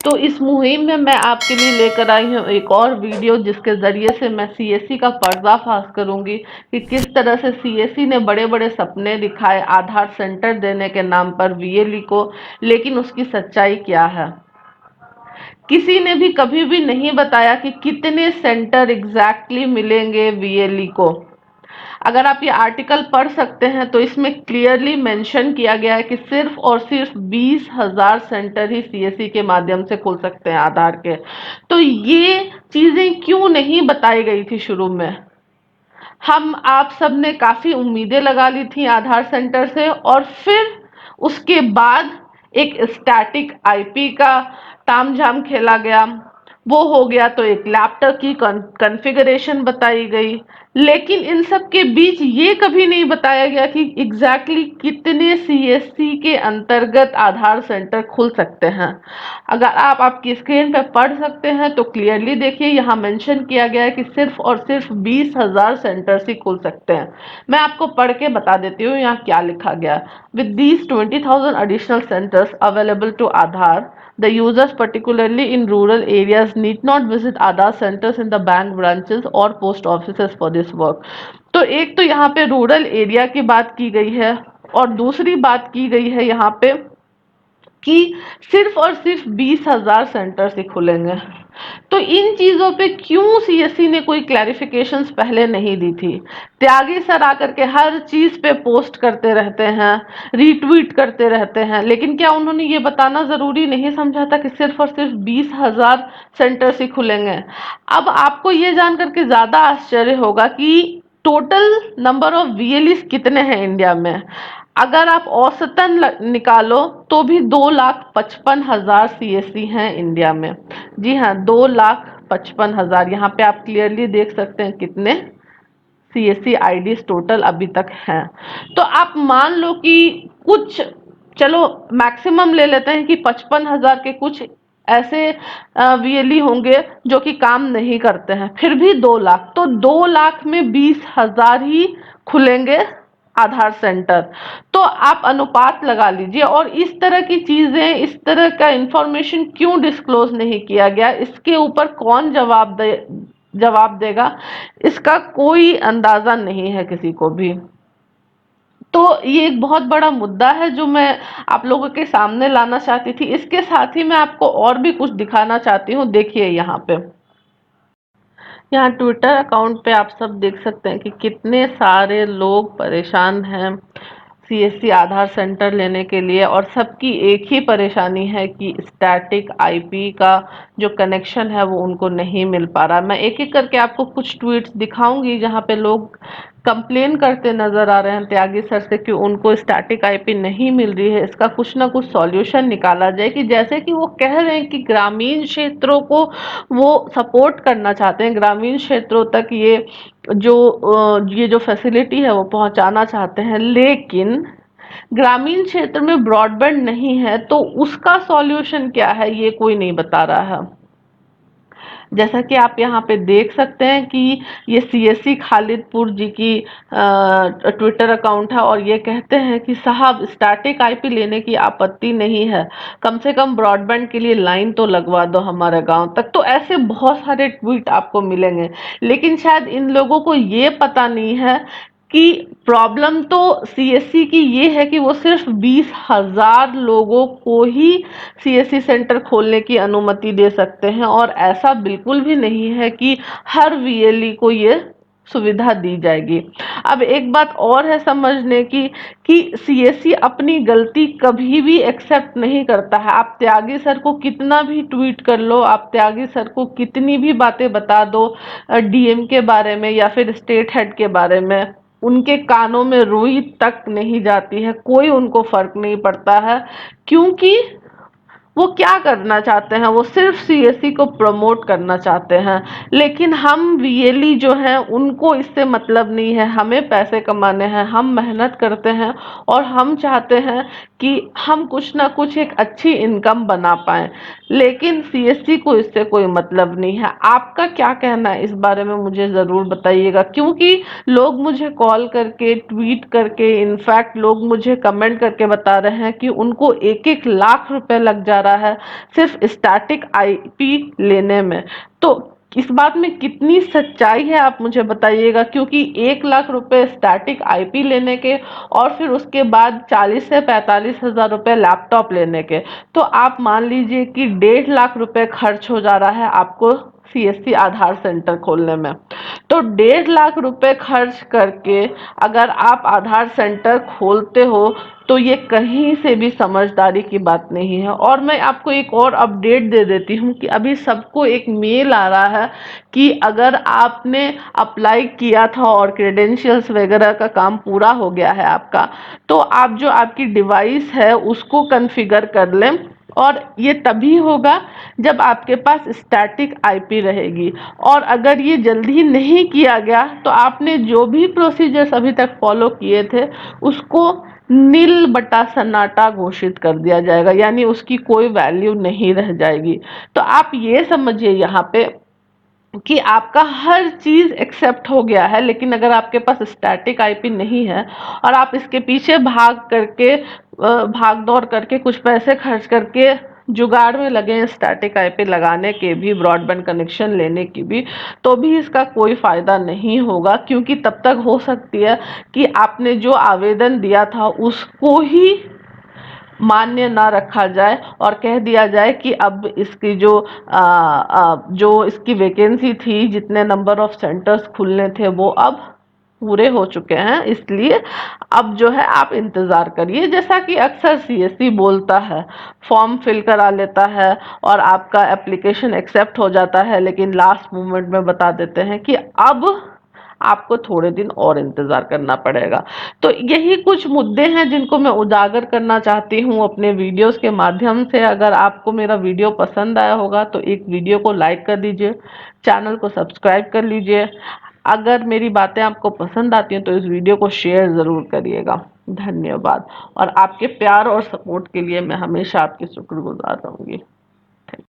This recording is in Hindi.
तो इस मुहिम में मैं आपके लिए लेकर आई हूँ एक और वीडियो, जिसके ज़रिए से मैं सीएससी का पर्दाफाश करूंगी कि किस तरह से सीएससी ने बड़े बड़े सपने दिखाए आधार सेंटर देने के नाम पर वीएलई को, लेकिन उसकी सच्चाई क्या है। किसी ने भी कभी भी नहीं बताया कि कितने सेंटर एग्जैक्टली मिलेंगे वीएलई को। अगर आप ये आर्टिकल पढ़ सकते हैं तो इसमें क्लियरली मेंशन किया गया है कि सिर्फ और सिर्फ 20,000 सेंटर ही सीएससी के माध्यम से खुल सकते हैं आधार के। तो ये चीजें क्यों नहीं बताई गई थी शुरू में। हम आप सब ने काफी उम्मीदें लगा ली थी आधार सेंटर से, और फिर उसके बाद एक स्टैटिक आईपी का तामझाम खेला गया। वो हो गया तो एक लैपटॉप की कॉन्फ़िगरेशन बताई गई, लेकिन इन सब के बीच ये कभी नहीं बताया गया कि एग्जैक्टली कितने सीएससी के अंतर्गत आधार सेंटर खुल सकते हैं। अगर आप आपकी स्क्रीन पर पढ़ सकते हैं तो क्लियरली देखिए, यहाँ मेंशन किया गया है कि सिर्फ और सिर्फ 20,000 सेंटर्स ही खुल सकते हैं। मैं आपको पढ़ के बता देती हूँ यहाँ क्या लिखा गया। With these 20,000 additional centers available to Aadhaar, the users, particularly in rural areas, need not visit Aadhaar centers in the bank branches or post offices for this work. तो एक तो यहाँ पे रूरल एरिया की बात की गई है, और दूसरी बात की गई है यहाँ पे कि सिर्फ और सिर्फ 20,000 सेंटर से खुलेंगे। तो इन चीजों पे क्यों सीएससी ने कोई क्लैरिफिकेशंस पहले नहीं दी थी। त्यागी सर आकर के हर चीज पे पोस्ट करते रहते हैं, रीट्वीट करते रहते हैं, लेकिन क्या उन्होंने ये बताना जरूरी नहीं समझा था कि सिर्फ और सिर्फ 20,000 सेंटर से खुलेंगे। अब आपको ये जान करके ज्यादा आश्चर्य होगा कि टोटल नंबर ऑफ वीएलईस कितने हैं इंडिया में। अगर आप औसतन निकालो तो भी 2,55,000 सीएससी हैं इंडिया में। जी हाँ, 2,55,000। यहाँ पे आप क्लियरली देख सकते हैं कितने सीएससी आईडीज टोटल अभी तक हैं। तो आप मान लो कि कुछ, चलो मैक्सिमम ले लेते हैं कि 55,000 के कुछ ऐसे वीएलई होंगे जो कि काम नहीं करते हैं, फिर भी 2 लाख, तो 2 लाख में 20,000 ही खुलेंगे आधार सेंटर। तो आप अनुपात लगा लीजिए। और इस तरह की चीजें, इस तरह का इंफॉर्मेशन क्यों डिस्क्लोज नहीं किया गया, इसके ऊपर कौन जवाब देगा, इसका कोई अंदाजा नहीं है किसी को भी। तो ये एक बहुत बड़ा मुद्दा है जो मैं आप लोगों के सामने लाना चाहती थी। इसके साथ ही मैं आपको और भी कुछ दिखाना चाहती हूँ। देखिए यहाँ पे, यहाँ ट्विटर अकाउंट पे आप सब देख सकते हैं कि कितने सारे लोग परेशान हैं सीएससी आधार सेंटर लेने के लिए, और सबकी एक ही परेशानी है कि स्टैटिक आईपी का जो कनेक्शन है वो उनको नहीं मिल पा रहा। मैं एक एक करके आपको कुछ ट्वीट्स दिखाऊंगी जहाँ पे लोग कंप्लेन करते नजर आ रहे हैं त्यागी सर से कि उनको स्टैटिक आईपी नहीं मिल रही है। इसका कुछ ना कुछ सॉल्यूशन निकाला जाए, कि जैसे कि वो कह रहे हैं कि ग्रामीण क्षेत्रों को वो सपोर्ट करना चाहते हैं, ग्रामीण क्षेत्रों तक ये जो फैसिलिटी है वो पहुंचाना चाहते हैं, लेकिन ग्रामीण क्षेत्र में ब्रॉडबैंड नहीं है, तो उसका सॉल्यूशन क्या है ये कोई नहीं बता रहा है। जैसा कि आप यहाँ पे देख सकते हैं कि ये सीएससी खालिदपुर जी की ट्विटर अकाउंट है, और ये कहते हैं कि साहब स्टैटिक आईपी लेने की आपत्ति नहीं है, कम से कम ब्रॉडबैंड के लिए लाइन तो लगवा दो हमारे गांव तक। तो ऐसे बहुत सारे ट्वीट आपको मिलेंगे, लेकिन शायद इन लोगों को ये पता नहीं है कि प्रॉब्लम तो सीएससी की ये है कि वो सिर्फ 20,000 लोगों को ही सीएससी सेंटर खोलने की अनुमति दे सकते हैं, और ऐसा बिल्कुल भी नहीं है कि हर वीएलई को ये सुविधा दी जाएगी। अब एक बात और है समझने की कि सीएससी अपनी गलती कभी भी एक्सेप्ट नहीं करता है। आप त्यागी सर को कितना भी ट्वीट कर लो, आप त्यागी सर को कितनी भी बातें बता दो डीएम के बारे में या फिर स्टेट हेड के बारे में, उनके कानों में रुई तक नहीं जाती है, कोई उनको फर्क नहीं पड़ता है। क्योंकि वो क्या करना चाहते हैं, वो सिर्फ सीएससी को प्रमोट करना चाहते हैं। लेकिन हम वीएलई जो हैं उनको इससे मतलब नहीं है, हमें पैसे कमाने हैं, हम मेहनत करते हैं और हम चाहते हैं कि हम कुछ ना कुछ एक अच्छी इनकम बना पाएं, लेकिन सीएससी को इससे कोई मतलब नहीं है। आपका क्या कहना है इस बारे में मुझे ज़रूर बताइएगा, क्योंकि लोग मुझे कॉल करके, ट्वीट करके, इनफैक्ट लोग मुझे कमेंट करके बता रहे हैं कि उनको 1-1 लाख रुपए लग जा रहा है सिर्फ स्टैटिक आईपी लेने में। तो इस बात में कितनी सच्चाई है आप मुझे बताइएगा, क्योंकि 1 लाख रुपए स्टैटिक आईपी लेने के और फिर उसके बाद 40 से 45 हज़ार रुपए लैपटॉप लेने के, तो आप मान लीजिए कि 1.5 लाख रुपए खर्च हो जा रहा है आपको सीएससी आधार सेंटर खोलने में। तो 1.5 लाख रुपए खर्च करके अगर आप आधार सेंटर खोलते हो तो ये कहीं से भी समझदारी की बात नहीं है। और मैं आपको एक और अपडेट दे देती हूँ कि अभी सबको एक मेल आ रहा है कि अगर आपने अप्लाई किया था और क्रेडेंशियल्स वगैरह का काम पूरा हो गया है आपका, तो आप जो आपकी डिवाइस है उसको कॉन्फ़िगर कर लें। और ये तभी होगा जब आपके पास स्टैटिक आईपी रहेगी। और अगर ये जल्दी नहीं किया गया तो आपने जो भी प्रोसीजर्स अभी तक फॉलो किए थे उसको नील बटा सन्नाटा घोषित कर दिया जाएगा, यानी उसकी कोई वैल्यू नहीं रह जाएगी। तो आप ये समझिए यहाँ पे कि आपका हर चीज एक्सेप्ट हो गया है, लेकिन अगर आपके पास स्टैटिक आईपी नहीं है और आप इसके पीछे भाग दौड़ करके कुछ पैसे खर्च करके जुगाड़ में लगे हैं स्टैटिक आईपी लगाने के भी, ब्रॉडबैंड कनेक्शन लेने की भी, तो भी इसका कोई फायदा नहीं होगा। क्योंकि तब तक हो सकती है कि आपने जो आवेदन दिया था उसको ही मान्य ना रखा जाए और कह दिया जाए कि अब इसकी जो इसकी वैकेंसी थी, जितने नंबर ऑफ सेंटर्स खुलने थे वो अब पूरे हो चुके हैं, इसलिए अब जो है आप इंतजार करिए। जैसा कि अक्सर सीएससी बोलता है, फॉर्म फिल करा लेता है और आपका एप्लीकेशन एक्सेप्ट हो जाता है, लेकिन लास्ट मोमेंट में बता देते हैं कि अब आपको थोड़े दिन और इंतजार करना पड़ेगा। तो यही कुछ मुद्दे हैं जिनको मैं उजागर करना चाहती हूँ अपने वीडियोस के माध्यम से। अगर आपको मेरा वीडियो पसंद आया होगा तो एक वीडियो को लाइक कर दीजिए, चैनल को सब्सक्राइब कर लीजिए। अगर मेरी बातें आपको पसंद आती हैं तो इस वीडियो को शेयर ज़रूर करिएगा। धन्यवाद। और आपके प्यार और सपोर्ट के लिए मैं हमेशा आपकी शुक्रगुजार रहूँगी।